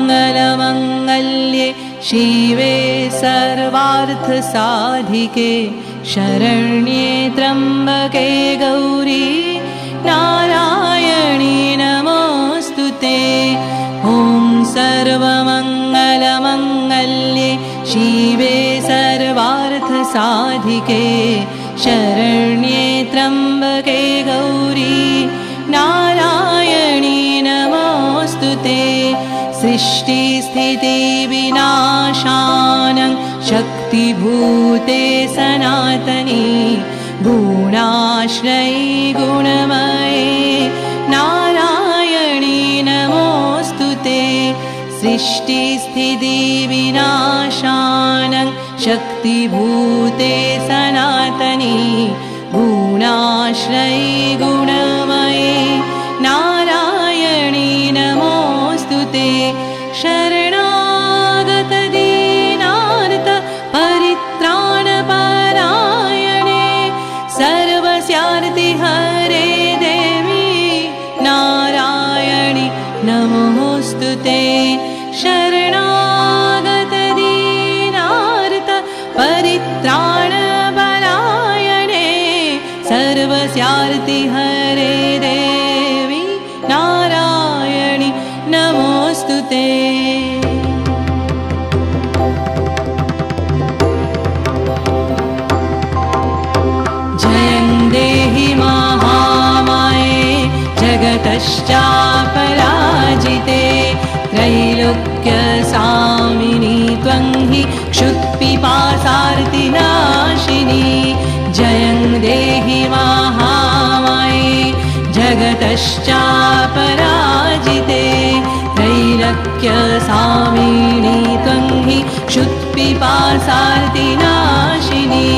सर्वमङ्गलमङ्गल्ये शिवे सर्वार्थसाधिके शरण्ये त्र्यम्बके गौरी नारायणी नमोऽस्तुते। ॐ सर्वमङ्गलमङ्गल्ये शिवे सर्वार्थसाधिके शरण्ये त्र्यम्बके गौरी नारायणी नमोऽस्तुते। सृष्टिस्थितिविनाशानं शक्तिभूते सनातनी गुणाश्रयी गुणमये नारायणी नमोऽस्तुते। सृष्टिस्थितिविनाशानं शक्तिभूते सनातनी गुणाश्रयी गुणमये नारायणी नमोऽस्तुते। शरणागतदीनार्थ परित्राणपरायणे सर्वस्यार्ति हरे देवी नारायणि नमोऽस्तुते। शरणागतदीनार्थ परित्राणपरायणे सर्वस्यार्ति हरे देवी नारायणि नमोऽस्तुते। जयं देहि महामाये जगतश्चापराजिते त्रैलोक्यसामिनी त्वं हि क्षुत्पिपासार्तिनाशिनी। जयं देहि महामाये जगतश्चापराजिते त्रैलोक्यसामिनी त्वं हि क्षुत्पिपासार्तिनाशिनी।